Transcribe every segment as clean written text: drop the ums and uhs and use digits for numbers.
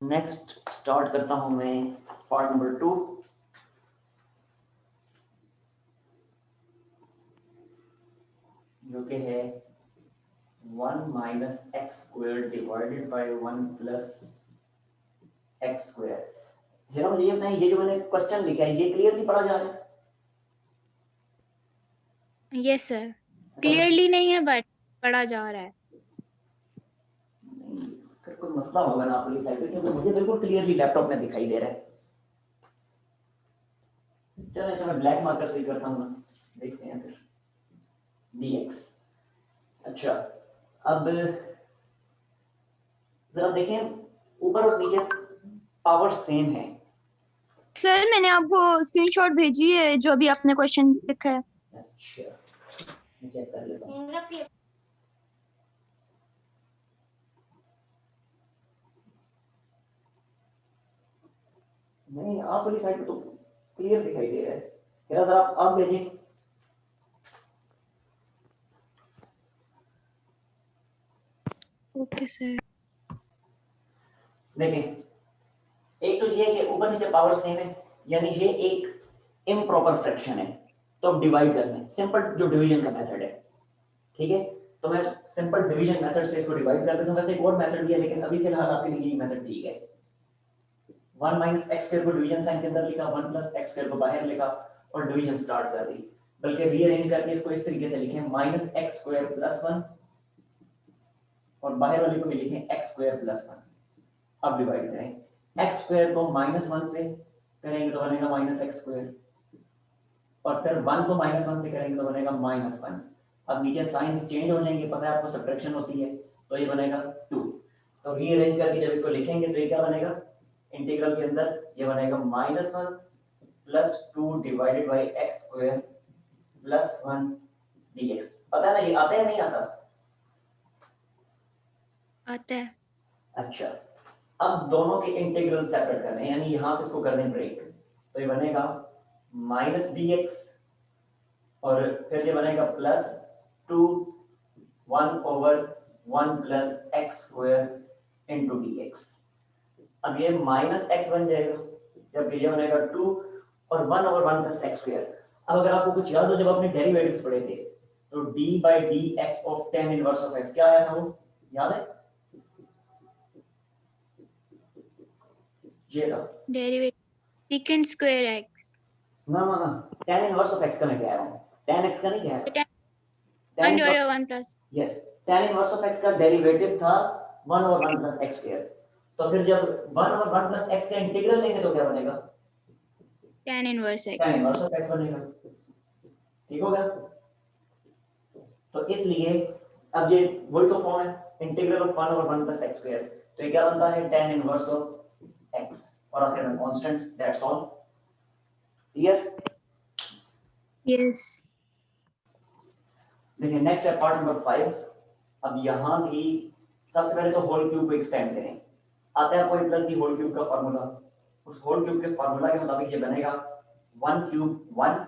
Next start करता हूं मैं पार्ट नंबर 2। जो कि है 1 minus x square divided by 1 plus x square. जरा मुझे ये बताएं, ये जो मैंने क्वेश्चन लिखा है ये क्लियरली पढ़ा जा रहा है? यस सर, क्लियरली नहीं है बट पढ़ा जा रहा है। नहीं, फिर कोई मसला होगा ना आपकी साइड पे, क्योंकि मुझे बिल्कुल क्लियरली लैपटॉप में दिखाई दे रहा है। चलो अच्छा, मैं ब्लैक मार्कर से ही करता हूँ ना, देखते हैं फिर dx। अच्छा, अब जरा देखें, ऊपर और नीचे पावर सेम है। सर मैंने आपको स्क्रीनशॉट भेजी है जो अभी आपने क्वेश्चन लिखा है। अच्छा, मैं चेक कर लेता हूँ। नहीं, आप वाली साइड पे तो क्लियर दिखाई दे रहा है। जरा जरा आप भेजिए। Okay sir. देखें, एक तो ये है कि ऊपर नीचे पावर सेम है, यानी ये एक इम्प्रॉपर फ्रैक्शन है, तो अब डिवाइड करना है। सिंपल जो डिवीजन का मेथड है, ठीक है, तो मैं सिंपल डिवीजन मेथड से इसको डिवाइड कर देता हूं। वैसे एक और मेथड भी है, लेकिन अभी फिलहाल आपके लिए ये मेथड ठीक है। 1 माइनस एक्स स्क्वायर को डिवीजन साइन के अंदर लिखा, 1 प्लस एक्स स्क्वायर को बाहर लिखा और डिवीजन स्टार्ट कर दी। बल्कि रीअरेंज करके इसको इस तरीके से लिखें, माइनस एक्स स्क्वायर प्लस 1 और बाहर वाले को भी लिखें एक्स स्क्वायर प्लस 1। अब डिवाइड करें, एक्स स्क्वायर को माइनस 1 से करेंगे तो बनेगा माइनस एक्स स्क्वायर, और फिर 1 को माइनस 1 से करेंगे तो बनेगा माइनस 1। अब नीचे साइंस चेंज हो जाएंगे, पता है आपको सब्ट्रैक्शन होती है, तो ये बनेगा 2। तो रीअरेंज करके जब इसको लिखेंगे तो ये क्या बनेगा, इंटीग्रल के अंदर ये बनेगा minus 1 plus 2 divided by x square plus 1 dx। पता है ना ये आता है नहीं आता? आता है। अच्छा, अब दोनों के इंटीग्रल सेपरेट करने हैं, यानी यहां से इसको कर दें ब्रेक, तो ये बनेगा माइनस dx और फिर ये बनेगा plus 2 1 over 1 plus x square into dx। अब ये माइनस एक्स बन जाएगा, जबकि ये बनेगा 2 और 1 ओवर 1 प्लस एक्स स्क्वायर। अब अगर आपको कुछ याद हो, जब आपने डेरिवेटिव्स पढ़े थे, तो d by D x of tan inverse of x क्या आया था, वो याद है? ये था डेरिवेटिव सेकंड स्क्वायर एक्स। ना ना ना, टेन इनवर्स ऑफ एक्स का मैं कह रहा हूँ, टेन एक्स का नहीं कह रहा। 1 divided 1 plus yes, tan inverse of x का डेरिवेटिव था 1 ओवर 1 प्लस एक्स स्क्वायर। तो फिर जब 1 ओवर 1 प्लस एक्स का इंटीग्रल लेंगे तो क्या बनेगा, tan inverse tan x. Inverse of x बनेगा। ठीक हो गया? तो इसलिए अब ये वही तो फॉर्म है, integral of 1 over 1 plus x square, तो ये क्या बनता है, टेन इनवर्स ऑफ एक्स और आखिर में constant. That's all. Clear? Yes. देखिए नेक्स्ट है पार्ट नंबर 5। अब यहाँ भी सबसे पहले तो होल क्यूब को एक्सटेंड करें। आता है कोई प्लस बी होल क्यूब का फार्मूला, उस होल क्यूब के फार्मूला के मुताबिक ये बनेगा 1 क्यूब 1,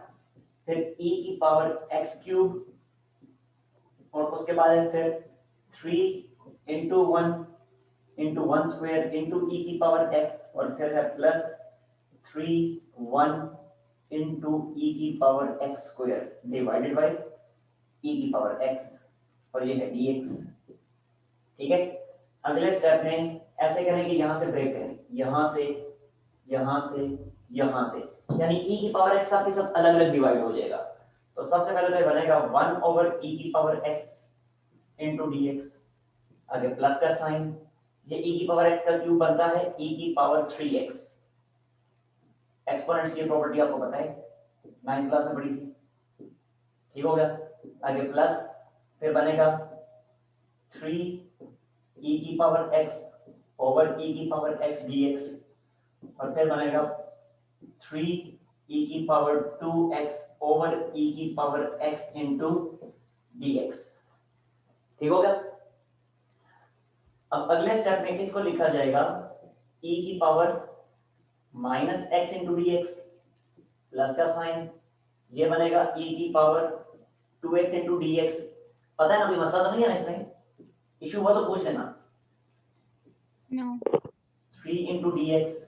फिर e की पावर x क्यूब, और उसके बाद है फिर 3 into 1 into 1 square into e की पावर x, और फिर है प्लस 3 1 इंटू e की power x square divided by e की पावर x, और ये है dx। ठीक है, अगले स्टेप में ऐसे करेंगे, यहां से ब्रेक करें, यहां से यहां से यहां से, यानी e की पावर x आपके सब अलग अलग डिवाइड हो जाएगा। तो सबसे पहले तो ये बनेगा 1 ओवर e की पावर x इंटू dx, आगे प्लस का साइन, ये e की पावर x का क्यूब बनता है e की पावर 3x। एक्सपोनेंट्स की प्रॉपर्टी आपको पता है, 9th क्लास में पढ़ी थी। ठीक हो गया? आगे प्लस, फिर बनेगा 3 e की पावर x ओवर e की पावर x dx, और फिर बनेगा 3 e की पावर 2x ओवर e की पावर x इंटू dx। ठीक हो गया? अब अगले स्टेप में इसको लिखा जाएगा e की power minus x into dx, plus का साइन, ये बनेगा e की पावर 2x इंटू dx। पता है ना, कोई मसला तो नहीं है ना इसमें? इशू हुआ तो पूछ लेना। No. 3 into d x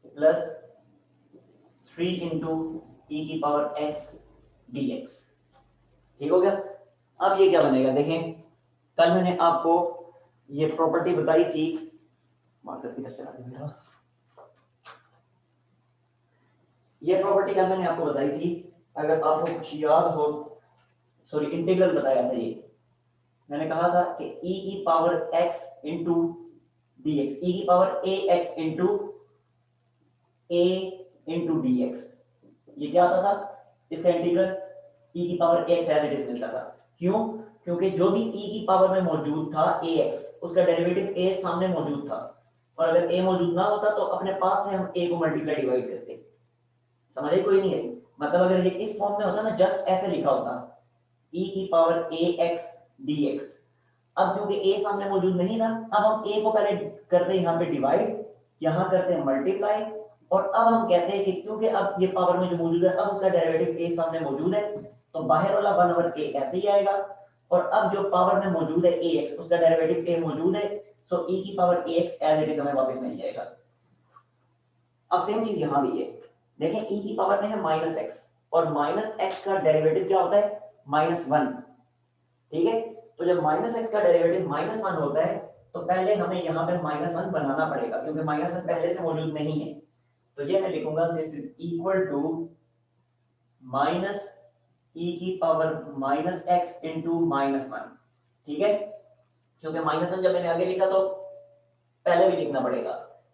plus 3 into e की पावर एक्स डी एक्स। ठीक हो गया। अब ये क्या बनेगा, देखें कल मैंने आपको ये प्रॉपर्टी बताई थी, मार्कर किधर चला गया मेरा, ये प्रॉपर्टी कल मैंने आपको बताई थी, अगर आपको कुछ याद हो, सॉरी इंटीग्रल बताया था, ये मैंने कहा था कि e की power x into d x, e की power a x into a into d x, ये क्या आता था, इसका इंटीग्रल e की power x as it is मिलता था। क्यों? क्योंकि जो भी e की पावर में मौजूद था ax, उसका डेरिवेटिव a सामने मौजूद था, और अगर a मौजूद ना होता तो अपने पास से हम a को मल्टीप्लाई डिवाइड करते। समझ कोई नहीं है, मतलब अगर ये इस फॉर्म में होता ना, जस्ट ऐसे लिखा होता e की पावर ax dx, अब क्योंकि a सामने मौजूद नहीं था, अब हम a को पहले करते हैं यहाँ पे डिवाइड, यहाँ करते हैं मल्टीप्लाई, और अब हम कहते हैं कि क्योंकि अब ये पावर में जो मौजूद है, अब उसका डेरिवेटिव a सामने मौजूद है, तो बाहर वाला 1 ओवर a ऐसे ही आएगा, और अब जो पावर में मौजूद है ax, उसका डेरिवेटिव a मौजूद है, सो e की power ax as it is हमें वापस मिल जाएगा। अब सेम चीज यहाँ भी है, देखें e की पावर में है माइनस एक्स, और माइनस एक्स का डेरिवेटिव क्या होता है, -1। ठीक है, तो जब माइनस एक्स का डेरिवेटिव -1 होता है, तो पहले हमें यहाँ पे -1 बनाना पड़ेगा, क्योंकि -1 पहले से मौजूद नहीं है। तो ये मैं लिखूंगा this is equal to minus e की पावर माइनस एक्स इंटू -1। ठीक है, क्योंकि -1 जब मैंने आगे लिखा तो पहले भी लिखना पड़ेगा,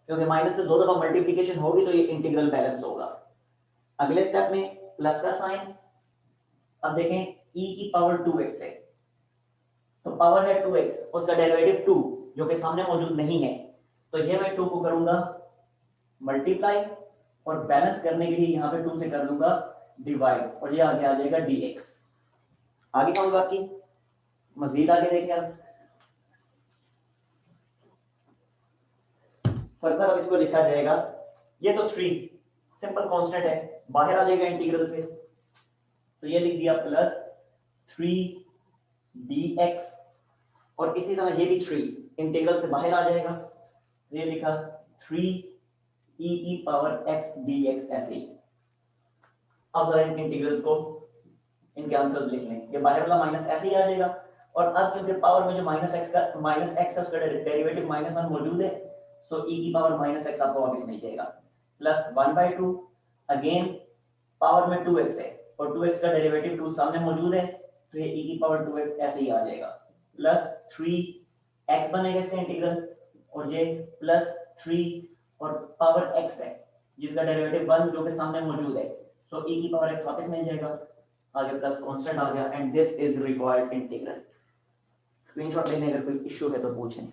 क्योंकि माइनस से दो दफा मल्टीप्लिकेशन होगी तो ये इंटीग्रल बैलेंस होगा। अगले स्टेप में प्लस का साइन, अब देखें e की पावर 2x है, तो पावर है 2x, उसका डेरिवेटिव 2 जो कि सामने मौजूद नहीं है, तो ये मैं 2 को करूंगा मल्टीप्लाई, और बैलेंस करने के लिए यहाँ पे 2 से कर दूंगा डिवाइड, और ये आगे आ जाएगा dx। आगे समझ बात की, मजीद आगे देखें अब फर्दर, अब इसको लिखा जाएगा, ये तो 3 सिंपल कांस्टेंट है, बाहर आ जाएगा इंटीग्रल से, तो ये लिख दिया प्लस 3 dx, और इसी तरह ये भी 3 इंटीग्रल से बाहर आ जाएगा, ये लिखा 3 e की पावर x dx ऐसे ही। अब जरा इन इंटीग्रल्स को, इनके आंसर्स लिख लें, ये बाहर वाला माइनस ऐसे ही आ जाएगा, और अब क्योंकि पावर में जो माइनस x है उसका डेरिवेटिव -1 मौजूद है, तो e की पावर -x आपको वापस मिल जाएगा, प्लस 1/2, अगेन पावर में 2x है, और 2x का डेरिवेटिव 2 सामने मौजूद है, तो ये e की पावर 2x ऐसे ही आ जाएगा, प्लस 3x बनेगा इसका इंटीग्रल, और ये प्लस 3 और पावर x है जिसका डेरिवेटिव 1 जो कि सामने मौजूद है, तो e की पावर x वापस मिल जाएगा, आगे प्लस कांस्टेंट आ गया, and this is required integral. Screenshot लेने अगर कोई इश्यू है तो पूछें।